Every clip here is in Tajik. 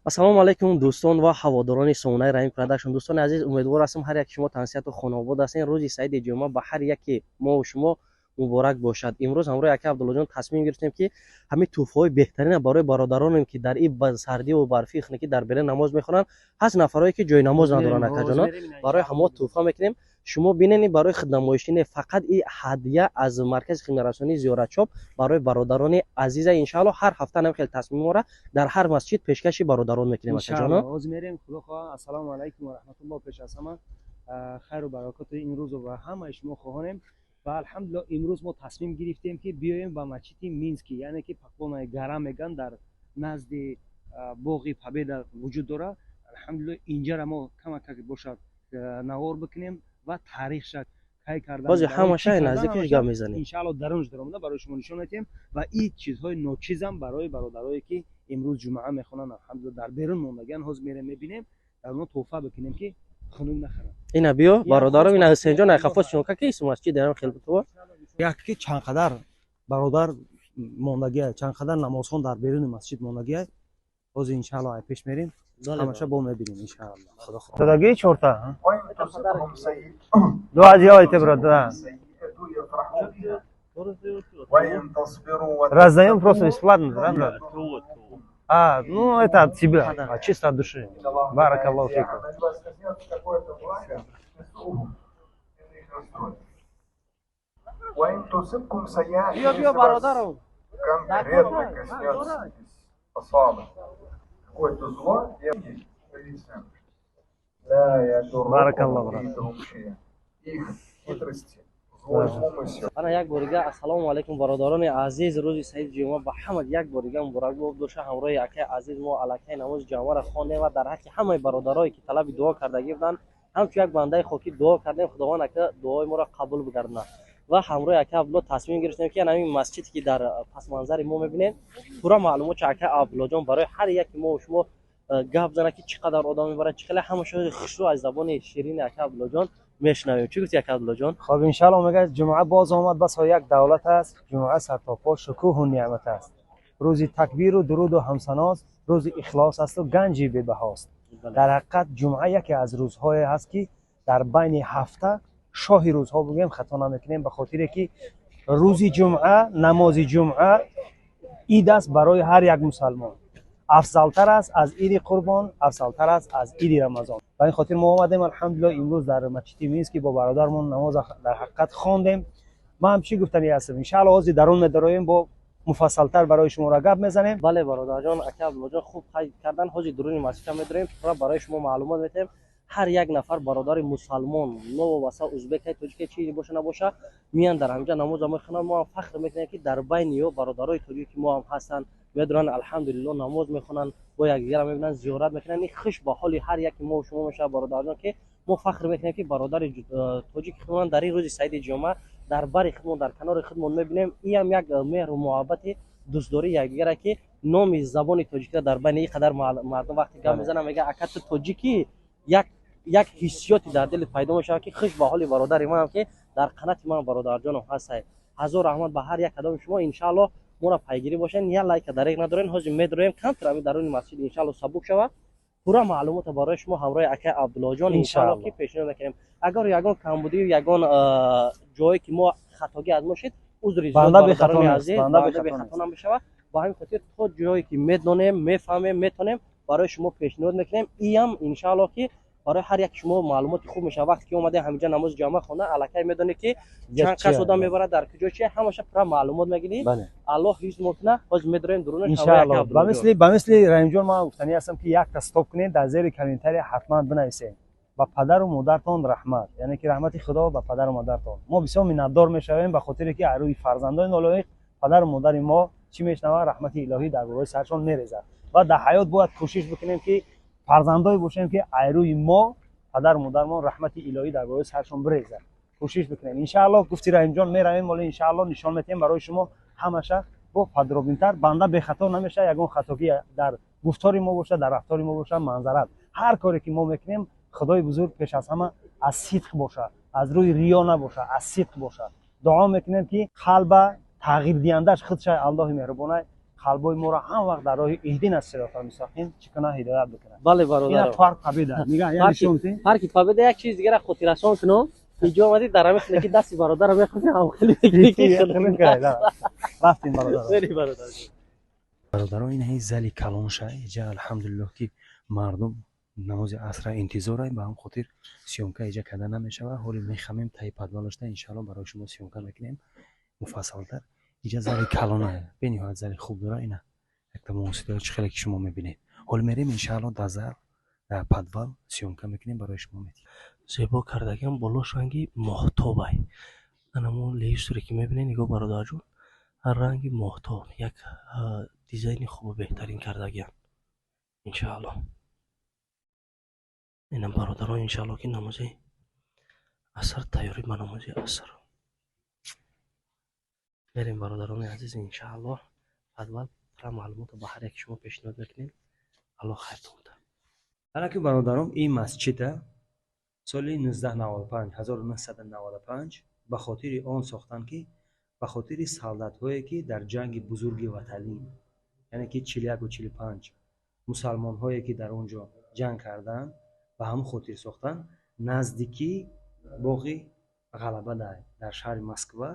ассалому алайкум дӯстон ва ҳаводорони сонаи раҳим продакшн. Дӯстони азиз, умедвор ҳастам ҳар яки шумо тандсиҳату хонобод ҳастед. рӯзи саиди ҷумъа ба ҳар яки мо шумо муборак бошад. имрӯз ҳамроҳи ака Абдуллоҷон тасмим гирифтем ки ҳамин тӯҳфаҳои беҳтарина барои бародаронем ки дар ин сардиву барфи хунукӣ дар берун намоз мехонанд, ҳаст нафарое ки ҷойи намоз надоранд акаҷонон, барои ҳамо тӯҳфа мекунем. шумо бинени барои хиднамоишӣ не, фақат ин ҳадия аз маркази хидматрасонии Зиёратчоп барои бародарони азиза. иншаалло ҳар ҳафта нам хел тасмимора дар ҳар масҷид пешкаши бародарон мекунем акаҷонон. Оз мерем. Худо хоҳа. Ассалому алайкум ва раҳматуллоҳ. Пеш аз ҳама хайру баракату имрӯзу ва ҳамаи шумо хоҳонем. ва алҳамдулиллоҳ имрӯз мо тасмим гирифтем ки биёем ба масҷиди Мински, яъне ки паквонаи гарам меган дар назди боғи Победа вуҷуд дорад. алҳамдулиллоҳ инҷара мо камака бошад навор бикунем ва таърихша кай кардан бози ҳамаша наздикиш гап мезанем. иншааллоҳ дарунаш даромада барои шумо нишон медиҳем ва ин чизҳои ночизам барои бародарое ки имрӯз ҷумъа мехонанд, алҳамдулиллоҳ дар берун мондагиан ҳозир мерем мебинем, дар оно тӯҳфа бикунем ки хунук нахаранд. ина биё бародарам, ина ҳусейнҷон айхафос чунка ки исм масҷид дерам хелбутова як ки чандқадар бародар мондагиай, чандқадар намозхон дар беруни масҷид мондагиай. ҳозир иншааллоҳ ай пеш мерем, ҳамаша бо мебинем иншааллоҳ. Худо хоҳ. Дадагии чорта ду азиёйте брада. Раздаём просто бесплатно, да? Ну это от тебя, чисто от души. Баракаллаху фикум. биё бародарам. Конкретно коснется особо какое-то зло, я да, я Баракаллаху их хитрости, злой умысел. ана як борига ассалому алайкум бародарони азиз, рӯзи саиди ҷумъа ба ҳама як борига муборак боша. ҳамроҳи акаи азиз мо аллакай намози ҷамъаро хондем ва дар ҳаққи ҳамаи бародарое ки талаби дуо кардагӣ буданд, ҳамчун як бандаи хокӣ дуо кардем. худованд ака дуои моро қабул бигардонад. ва ҳамроҳи ака Абдулло тасмим гирифтем ки ҳамин масҷид ки дар пасманзари мо мебинем, пурра маълумоти ака Абдуллоҷон барои ҳар яки мо шумо гап зана ки чӣ қадар одам мебарад, чӣ қадар ҳамаша хушрӯ аз забони ширини ака Абдуллоҷон мешунавем. чӣ гуфти ака Абдуллоҷон? خب انشالله مگه جمعه باز آمد بس یک دولت است. جمعه سرتاپا شکوه و نعمت است. روز تکبیر و درود و همسناست، روز اخلاص است و گنجی بهاست. در حقیقت جمعه یکی از روزهای هست که در بین هفته شاه روزها بگیم خطا نمیکنیم، به خاطر که روز جمعه نماز جمعه عید است برای هر یک مسلمان. افضلتر است از عید قربان، افضلتر است از عید رمضان. و این خاطر ما اومدیم الحمدلله امروز در مسجد مینسک با برادرمون نماز در حقیقت خواندیم. ما هم چی گفتنی هستیم ان شاء الله از درون مدرایم با مفصلتر برای شما را گپ میزنیم. بله برادرجان اکا Abdullojon خوب قید کردن. حاجی درون مسجد هم می‌داریم پورا برای شما معلومات میدیم. هر یک نفر برادر مسلمان نو واسه ازبک تاجیک چیزی باشه نباشه میان در همجا نماز میخونن. ما فخر میکنیم که در بین یو برادرای تاجیک که ما هم هستن میدونن الحمدلله نماز میخونن، با یکدیگر میبینن، زیارت میکنن. این خوش به حال هر یک ما و شما میشه برادرجان که ما فخر میکنیم که برادر تاجیک خودمون در این روز سعید جمعه در بر خودمون در کنار خودمون میبینیم. این هم یک مهر و محبت دوستداری یکدیگر که نام زبان تاجیکی در بین این قدر مردم وقتی گپ میزنن میگه اکا تو تاجیکی، یک حسیاتی در دل پیدا میشه که خوش به حال برادر ما هم که در قنات ما برادرجان هست. هزار رحمت به هر یک کدام شما. ان شاء الله ما را پیگیری باشین. یا لایک دریغ ندارین. حاجی میداریم کم تر می درون مسجد ان شاء الله سبوک شود. پورا معلومات برای شما همراه اکا Abdullojon ان شاء الله که پیشنهاد میکنیم. اگر یگان کمبودی و یگان جایی که ما خطاگی از ما شد عذر بنده به خطا نمیشه. با همین خاطر تو جایی که میدونیم میفهمیم میتونیم برای شما پیشنهاد میکنیم. این ان شاء الله که برای هر یک شما معلومات خوب میشه. وقتی که اومده همینجا نماز جمعه خونه الکی میدونه که چند کس آدم میبره در کجا چیه، همش پرا معلومات میگیری. الله هیچ ممکنه باز میداریم درونش ان شاء الله. با مثل رحیم جان ما گفتنی هستم که یک تا استاپ کنید در زیر کامنتری حتما بنویسید با پدر و مادرتان رحمت، یعنی که رحمت خدا با پدر و مادرتان. ما بسیار منتدار میشویم به خاطر که روی فرزندان نالایق پدر و مادر ما چی میشنوه رحمت الهی در گوشه سرشون میریزه. و در حیات باید کوشش بکنیم که فرزندای باشیم که ایروی ما پدر و مادر ما رحمت الهی در گوشه سرشون بریزه. کوشش بکنیم ان شاء الله. گفتی رحیم جان میرویم ولی ان شاء الله نشان میدیم برای شما همیشه با پدرابینتر. بنده به خطا نمیشه. یگان خطاگی در گفتار ما باشه، در رفتار ما باشه، منظرت هر کاری که ما میکنیم خدای بزرگ پیش از همه از صدق باشه، از روی ریا نباشه، از صدق باشه. دعا میکنیم که قلب تغییر دیندش خودش الله مهربانه қалбои моро ҳама вақт дар роҳи эҳдин аз сирота мустақим чикана ҳидоят бикунад. бале ина бародарам фарқ қабида мига яъни шум ти فرقی فهمیده یک چیز دیگه را خاطرشان کنم اینجا آمدید در همین خونه که دستی برادرم میخواد هم خیلی بگیری که рафтем бародар خیلی برادر бародарон ин ҳай зали калонша иҷа алҳамдулиллоҳ ки мардум намози асра интизора ба ҳам хотир сёмка иҷа карда намешавад ҳоли мехамем таи падвалошта иншаалло барои шумо сёмка мекунем муфассалтар иҷа зали калона бениҳоят зали хуб дора ина якта муосидаҳо чӣ хеле ки шумо мебинед ҳол мерем иншаалло дар зал дар падвал сёмка мекунем барои шумо метиҳем زیبا کردگیم بالاش رنگی ماهتابه انمو لیستوری که میبینی نگاه برادر جون هر رنگی ماهتاب یک دیزاین خوب و بهترین کردگیم انشاءالله اینم برادران انشاءالله که نمازی اثر تیاری به نمازی اثر بریم برادران عزیز انشاءالله اول پر معلومات با هر یک شما پیشنهاد بکنیم الله خیرتون بده ҳалаки бародарон ин масҷида соли 1995 ба хотири он сохтанд ки ба хотири солдатҳое ки дар ҷанги бузурги ватанӣ яъне ки 41-45 мусалмонҳое ки дар он ҷо ҷанг карданд ба ҳамон хотир сохтанд наздики боғи ғалаба дар шаҳри Москва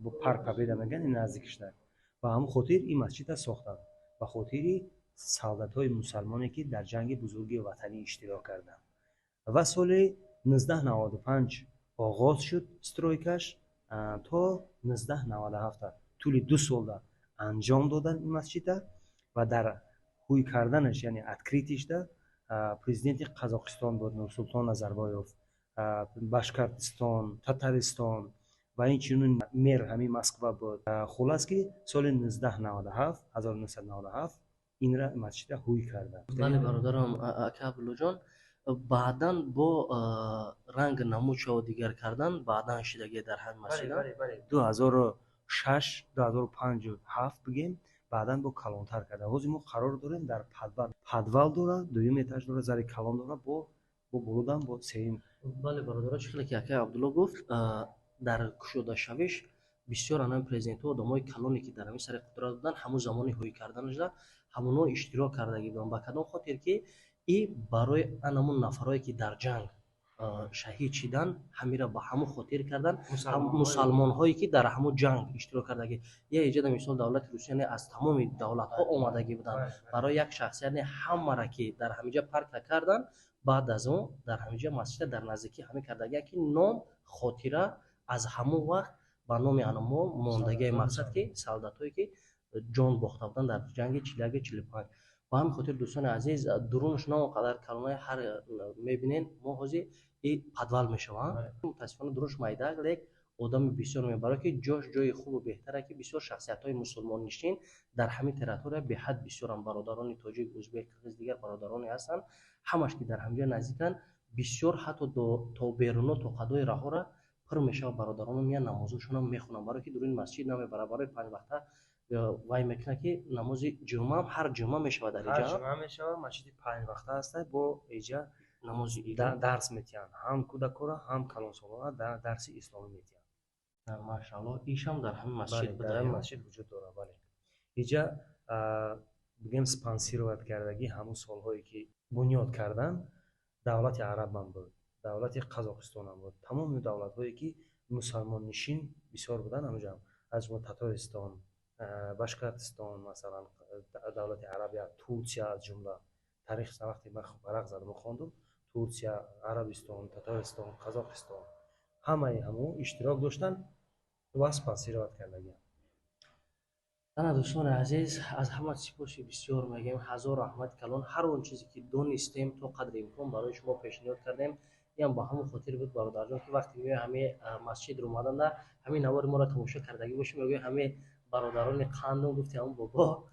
бо парк Победа мегӯянд ин наздикиштар ба ҳамон хотир ин масҷида сохтанд ба хотири солдатҳои мусалмоне ки дар ҷанги бузурги ватанӣ иштирок карданд ва соли 1995 оғоз шуд стройкаш то 1997 тӯли 2 сола анҷом доданд ин масҷида ва дар ҳӯй карданаш яъне откритишда президенти Қазоқистон буд Нурсултон Назарбоев, Башкортистон, Татаристон ва инчунин мер ҳамин Москва буд. Хулас ки соли 1997 инра масҷида ҳӯй карданд. بله برادرم اکا عبدالله بعداً با رنگ نموچه و دیگر کردن بعداً شدگی در همین مسجد 2006 2057 بگیم بعداً با کلانتر کرده ҳозир мо қарор дорем дар падвал дора дуюм этаж дора зали калон дора бо бурудам бо сеюм. بله برادران چخیلی که اکا عبدالله گفت در کشوده شویش بسیار انام پرزیدنت ها آدمای کلانی که در همین سر قدرت بودن همون زمانی هوی کردنش ده همونا اشتراک کردگی بودن با کدام خاطر که ای برای انمون نفرایی که در جنگ شهید شدن همیرا با همون خاطر کردن مسلمان هایی که در همون جنگ اشتراک کردگی یه ایجاد مثال دولت روسیه از تمام دولت ها آمدگی بودن برای یک شخصیت همه را که در همینجا پارک کردن بعد از اون در همینجا مسجد در نزدیکی همین کردگی که نام خاطره از همون وقت با نام انما موندگی مقصد که سالدات هایی که جان باخته بودن در جنگ 41-45 با همین خاطر دوستان عزیز درونش نه قدر کلمه هر میبینین ما حاضر این پدوال میشوم متاسفانه درونش مایده لیک آدم بسیار میبره که جاش جای خوب و بهتره که بسیار شخصیت های مسلمان نشین در همین تریتوریا به حد بسیار هم برادران تاجیک ازبک قرقیز دیگر برادرانی هستند همش که در همینجا نزدیکن بسیار حتی تا بیرون تا قدای راه را پر میشه برادران میان نمازشون هم میخونن برای که در این مسجد نام برابر 5 وقته وای میکنه که نماز جمعه هم هر جمعه میشه در اینجا جمعه میشه مسجد 5 وقته است با اینجا نماز درس میتیان هم کودکورا هم کلانسالا در درس اسلامی میتیان ماشاءالله ایشم در همین مسجد در همین مسجد وجود داره بله اینجا بگیم سپانسیروات کردگی همون سالهایی که بنیاد کردن دولت عرب هم بود دولت قزاقستان هم بود تمام دولت هایی که مسلمان نشین بسیار بودن همونجا از جمله تاتارستان باشکرتستان مثلا دولت عربیه ترکیه از جمله تاریخ وقتی من ورق زدم و خواندم ترکیه عربستان تاتارستان قزاقستان همه اشتراک داشتن و سپانسیروات کردگی انا دوستان عزیز از همه سپاس بسیار میگیم هزار رحمت کلان هر اون چیزی که دونستیم تو قدر امکان برای شما پیشنهاد کردیم یعنی با همون خاطر بود برادر جان که وقتی میای همه مسجد رو اومدن همین نوار ما را تماشا کردگی باشیم میگه همه برادران قندون گفتیم بابا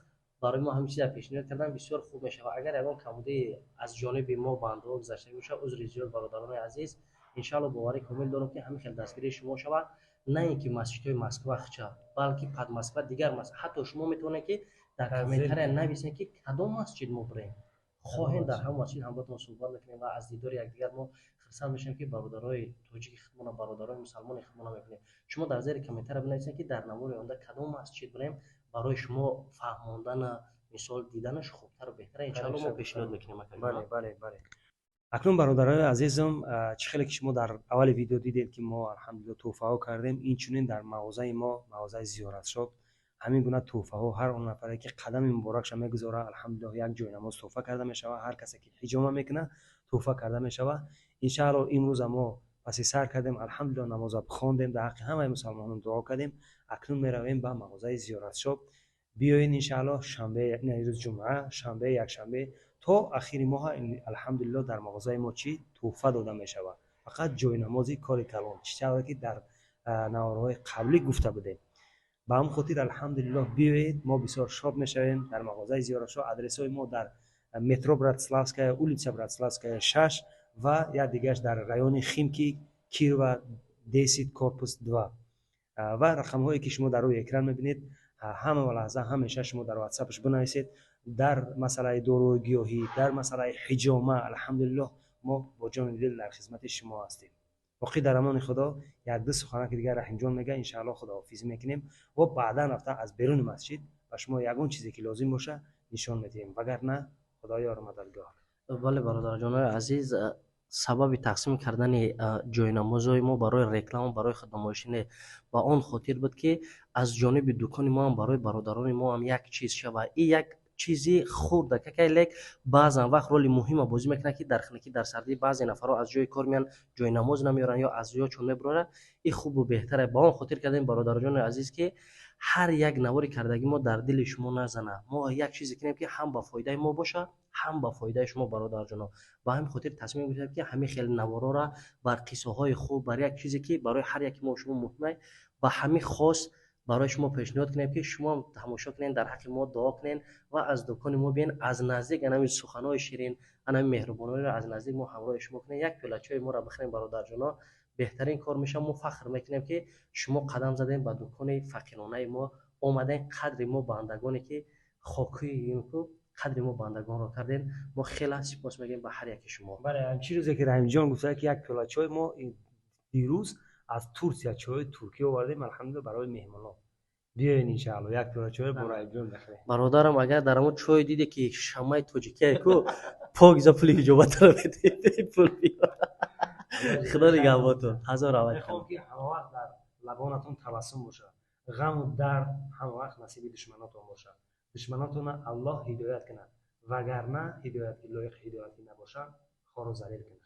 برای ما همین چیزا پیشنهاد کردن بسیار خوب میشه و اگر اون کمبودی از جانب ما بنده ها گذشته میشه عذر زیاد برادران عزیز ان شاء الله باور کامل دارم که همین خیلی دستگیری شما شود نه اینکه مسجدهای مسکو خچه بلکه پد مسکو دیگر مسجد حتی شما میتونید که در کامنتر نویسید که کدام مسجد ما بریم خواهیم در هم مسجد همراهتون صحبت میکنیم و از دیدار یکدیگر ما خرسند میشیم که برادرای تاجیک خدمت برادرای مسلمان خدمت میکنیم شما در زیر کامنتر بنویسید که در نمور آینده کدام مسجد بریم برای شما فهماندن مثال دیدنش خوبتر و بهتره. انشالله ما پیشنهاد میکنیم. بله. اکنون برادرای عزیزم، چه خیلی که شما در اول ویدیو دیدید که ما الحمدلله توفه ها کردیم. این چنین در مغازه ما، مغازه زیارت شاپ، همین گونه توفه ها هر اون نفری که قدم مبارکش میگذاره الحمدلله یک جای نماز توفه کرده میشوه. هر کسی که حجامه میکنه توفه کرده میشوه. ان شاء الله امروز ما پس سر کردیم، الحمدلله نماز خواندیم، در حق همه مسلمانان دعا کردیم. اکنون میرویم به مغازه زیارت شاپ. بیاین ان شاء الله شنبه، نه روز جمعه، شنبه، یک شنبه تا اخیر ماه الحمدلله در مغازه ما چی توفه داده می شود. فقط جای نمازی کار کلان چیزی که در نوارهای قبلی گفته بودیم. به هم خاطر الحمدلله بیایید، ما بسیار شاد میشویم. در مغازه زیارت شو آدرس های ما در مترو براتسلافسکaya улица براتسلافسکaya 6 و یا دیگهش در رایون خیمکی کیروا 10 корпус 2 و رقم هایی که شما در روی اکران میبینید همه و لحظه همیشه شما در واتساپش بنویسید. در مسئله داروی گیاهی، در مسئله حجامه، الحمدلله ما با جان دل در خدمت شما هستیم. باقی در امان خدا. یک دو سخنه که دیگه رحیم جان میگه ان شاء الله خداحافظی میکنیم و بعدا رفته از بیرون مسجد و شما یگون چیزی که لازم باشه نشان میدیم، وگرنه خدایا مددگار. بله برادر جان عزیز، سبب تقسیم کردن جای نمازهای ما برای رکلام، برای خدماتشین با آن خاطر بود که از جانب دکان ما هم برای برادران ما هم یک چیز شود. این یک چیزی خورده که لیک بعضا وقت رول مهم بازی میکنه که در خانگی در سردی بعضی نفرها از جای کار میان جای نماز نمیارن یا از جا چون میبرن. این خوب و بهتره. با آن خاطر کردیم برادر جان عزیز که هر یک نواری کردگی ما در دل شما نزنه. ما یک چیزی کنیم که هم با فایده ما باشه هم با فایده شما برادر جان. با همین خاطر تصمیم گرفتیم که همه خیلی نوارا را بر قصه های خوب، بر یک چیزی که برای هر یک ما شما مهمه و همین خاص برای شما پیشنهاد کنیم که شما تماشا کنین، در حق ما دعا کنین و از دکان ما بیاین، از نزدیک همین سخنای شیرین، همین مهربانی را از نزدیک ما همراه شما کنین. یک پیاله چای ما را بخرین برادر جان، بهترین کار میشه. ما فخر میکنیم که شما قدم زدین به دکان فقیرانه ما، اومدین قدر ما بندگانی که خاکی این کو قدر ما بندگان را کردین. ما خیلی سپاس میگیم به هر یک شما. بله، همین روزی که رحیم جان گفته که یک پیاله چای ما دیروز از ترکیه، چای ترکیه آوردیم الحمدلله برای مهمانان. بیاین ان شاء الله یک پیاله چای با رحیم جان بخوریم. برادرم اگر در اون چای دیده که شمای توجیکه کو پاک پولی جوابت رو بده پول بیا. خدا نگهبانتون. هزار رحمت. میخوام که همه وقت در لبانتون تبسم باشه، غم و درد همه وقت نصیب دشمناتون باشه. دشمناتون الله هدایت کنه، وگرنه هدایت که لایق هدایتی نباشه خار و ذلیل کنه.